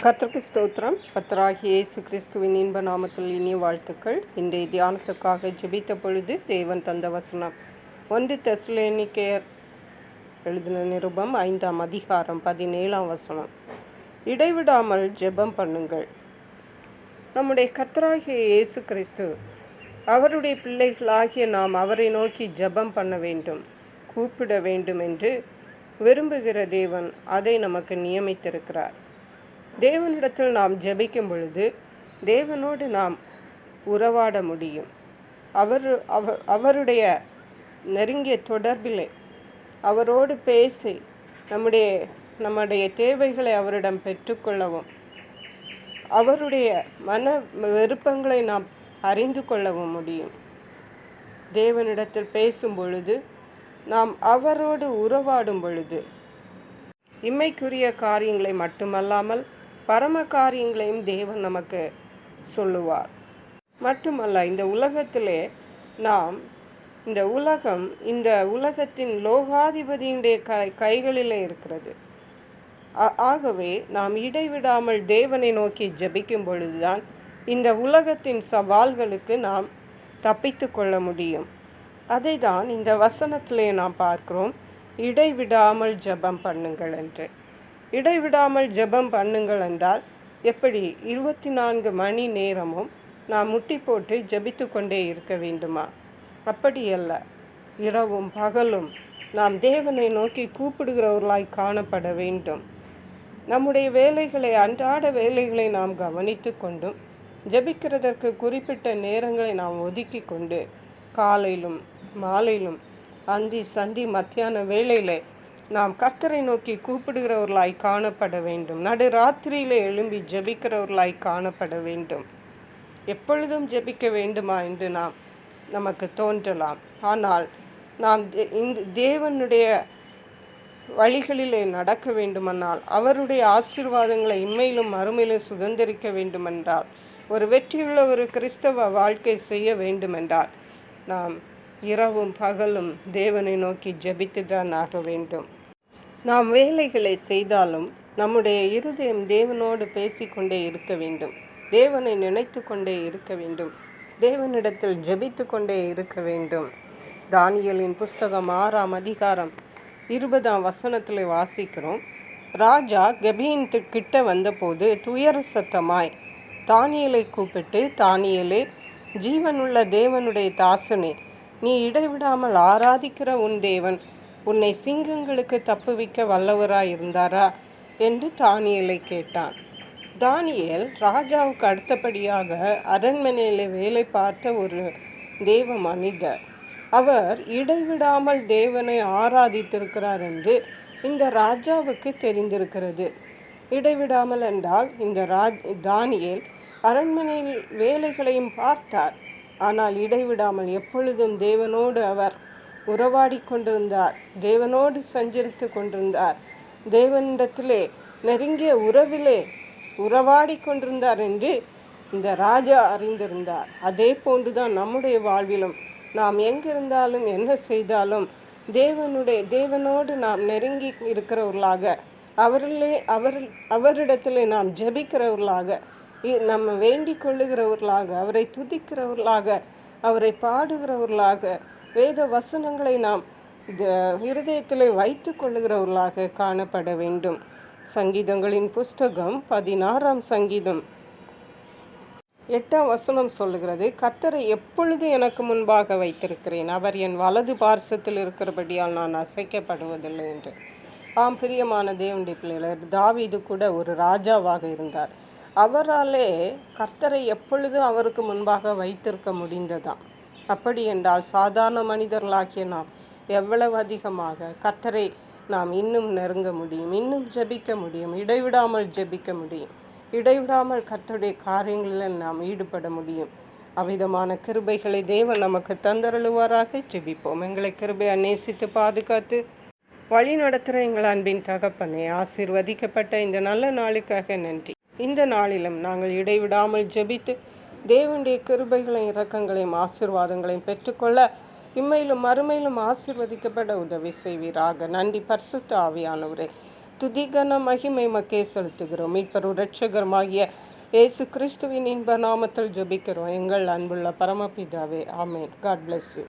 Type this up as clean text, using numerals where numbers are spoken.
கர்த்தருக்கு ஸ்தோத்திரம். கர்த்தராகிய இயேசு கிறிஸ்துவின் இன்ப நாமத்தில் இனிய வாழ்த்துக்கள். இன்றைய தியானத்துக்காக ஜெபித்த பொழுது தேவன் தந்த வசனம் 1 தெசலோனிக்கேயர் எழுதின நிருபம் 5ஆம் அதிகாரம் 17ஆம் வசனம். இடைவிடாமல் ஜெபம் பண்ணுங்கள். நம்முடைய கர்த்தராகிய இயேசு கிறிஸ்து அவருடைய பிள்ளைகளாகிய நாம் அவரை நோக்கி ஜெபம் பண்ண வேண்டும், கூப்பிட வேண்டும் என்று விரும்புகிற தேவன் அதை நமக்கு நியமித்திருக்கிறார். தேவனிடத்தில் நாம் ஜெபிக்கும் பொழுது தேவனோடு நாம் உறவாட முடியும். அவருடைய நெருங்கிய தொடர்பிலே அவரோடு பேசி நம்முடைய தேவைகளை அவரிடம் பெற்றுக்கொள்ளவும், அவருடைய மன விருப்பங்களை நாம் அறிந்து கொள்ளவும் முடியும். தேவனிடத்தில் பேசும் பொழுது, நாம் அவரோடு உறவாடும் பொழுது இம்மைக்குரிய காரியங்களை மட்டுமல்லாமல் பரம காரியங்களையும் தேவன் நமக்கு சொல்லுவார். மட்டுமல்ல, இந்த உலகத்திலே இந்த உலகத்தின் லோகாதிபதியுடைய கைகளிலே இருக்கிறது. ஆகவே நாம் இடைவிடாமல் தேவனை நோக்கி ஜெபிக்கும் பொழுதுதான் இந்த உலகத்தின் சவால்களுக்கு நாம் தப்பித்து கொள்ள முடியும். அதை தான் இந்த வசனத்திலே நாம் பார்க்கிறோம், இடைவிடாமல் ஜெபம் பண்ணுங்கள் என்று. இடைவிடாமல் ஜெபம் பண்ணுங்கள் என்றால் எப்படி? 24 மணி நேரமும் நாம் முட்டி போட்டு ஜெபித்து கொண்டே இருக்க வேண்டுமா? அப்படியல்ல. இரவும் பகலும் நாம் தேவனை நோக்கி கூப்பிடுகிறவர்களாய் காணப்பட வேண்டும். நம்முடைய வேலைகளை, அன்றாட வேலைகளை நாம் கவனித்து கொண்டும் ஜெபிக்கிறதற்கு குறிப்பிட்ட நேரங்களை நாம் ஒதுக்கி கொண்டு காலையிலும் மாலையிலும் அந்தி சந்தி மத்தியான வேளையிலே நாம் கர்த்தரை நோக்கி கூப்பிடுகிறவர்களாய் காணப்பட வேண்டும். நடு ராத்திரியிலே எழும்பி ஜெபிக்கிறவர்களாய் காணப்பட வேண்டும். எப்பொழுதும் ஜெபிக்க வேண்டுமா என்று நமக்கு தோன்றலாம். ஆனால் நாம் இந்த தேவனுடைய வழிகளிலே நடக்க வேண்டுமென்றால், அவருடைய ஆசீர்வாதங்களை இம்மையிலும் மறுமையிலும் சுதந்திரிக்க வேண்டுமென்றால், ஒரு வெற்றியுள்ள ஒரு கிறிஸ்தவ வாழ்க்கை செய்ய வேண்டுமென்றால் நாம் இரவும் பகலும் தேவனை நோக்கி ஜெபித்து தான் ஆக வேண்டும். நாம் வேலைகளை செய்தாலும் நம்முடைய இருதயம் தேவனோடு பேசிக்கொண்டே இருக்க வேண்டும். தேவனை நினைத்து கொண்டே இருக்க வேண்டும். தேவனிடத்தில் ஜெபித்து கொண்டே இருக்க வேண்டும். தானியேலின் புஸ்தகம் 6ஆம் அதிகாரம் 20ஆம் வசனத்தில் வாசிக்கிறோம். ராஜா கெபியின் கிட்ட வந்தபோது துயர சத்தமாய் தானியேலை கூப்பிட்டு, தானியேலே, ஜீவனுள்ள தேவனுடைய தாசனே, நீ இடைவிடாமல் ஆராதிக்கிற உன் தேவன் உன்னை சிங்கங்களுக்கு தப்புவிக்க வல்லவராய் இருந்தாரா என்று தானியேலை கேட்டான். தானியேல் ராஜாவுக்கு அடுத்தபடியாக அரண்மனையிலே வேலை பார்த்த ஒரு தேவ மனிதர். அவர் இடைவிடாமல் தேவனை ஆராதித்திருக்கிறார் என்று இந்த ராஜாவுக்கு தெரிந்திருக்கிறது. இடைவிடாமல் என்றால் இந்த தானியேல் அரண்மனையில் வேலைகளையும் பார்த்தார். ஆனால் இடைவிடாமல் எப்பொழுதும் தேவனோடு அவர் உறவாடி கொண்டிருந்தார். தேவனோடு சஞ்சரித்து கொண்டிருந்தார். தேவனிடத்திலே நெருங்கிய உறவிலே உறவாடி கொண்டிருந்தார் என்று இந்த ராஜா அறிந்திருந்தார். அதே போன்றுதான் நம்முடைய வாழ்விலும் நாம் எங்கிருந்தாலும் என்ன செய்தாலும் தேவனோடு நாம் நெருங்கி இருக்கிறவர்களாக, அவரிடத்திலே நாம் ஜெபிக்கிறவர்களாக, நம்ம வேண்டிக் கொள்ளுகிறவர்களாக, அவரை துதிக்கிறவர்களாக, அவரை பாடுகிறவர்களாக, வேத வசனங்களை நாம் இருதயத்தில் வைத்து கொள்ளுகிறவர்களாக காணப்பட வேண்டும். சங்கீதங்களின் புஸ்தகம் 16ஆம் சங்கீதம் 8ஆம் வசனம் சொல்லுகிறது, கர்த்தரை எப்பொழுது எனக்கு முன்பாக வைத்திருக்கிறேன், அவர் என் வலது பார்சத்தில் இருக்கிறபடியால் நான் அசைக்கப்படுவதில்லை என்று. ஆம், பிரியமான தேவனுடைய பிள்ளைகள், தாவீது கூட ஒரு ராஜாவாக இருந்தார். அவராலே கர்த்தரை எப்பொழுதும் அவருக்கு முன்பாக வைத்திருக்க முடிந்ததாம். அப்படி என்றால் சாதாரண மனிதர்களாகிய நாம் எவ்வளவு அதிகமாக கர்த்தரை நாம் இன்னும் நெருங்க முடியும், இன்னும் ஜெபிக்க முடியும், இடைவிடாமல் ஜெபிக்க முடியும், இடைவிடாமல் கர்த்தருடைய காரியங்களில் நாம் ஈடுபட முடியும். அவ்விதமான கிருபைகளை தேவன் நமக்கு தந்தருளுவாராக. ஜெபிப்போம். எங்களை கிருபையை நேசித்து பாதுகாத்து வழி நடத்துகிற எங்கள் அன்பின் தகப்பனே, ஆசீர்வதிக்கப்பட்ட இந்த நல்ல நாளுக்காக நன்றி. இந்த நாளிலும் நாங்கள் இடைவிடாமல் ஜெபித்து தேவனுடைய கிருபைகளையும் இரக்கங்களையும் ஆசீர்வாதங்களையும் பெற்றுக்கொள்ள இம்மையிலும் மறுமையிலும் ஆசீர்வதிக்கப்பட உதவி செய்வீராக. நன்றி பரிசுத்த ஆவியானவரே. துதிகன மகிமை மக்கே செலுத்துகிறோம். மீட்பரும் இரட்சகருமாகிய இயேசு கிறிஸ்துவின் இன்ப நாமத்தில் ஜெபிக்கிறோம் எங்கள் அன்புள்ள பரமபிதாவே. ஆமென். God bless you.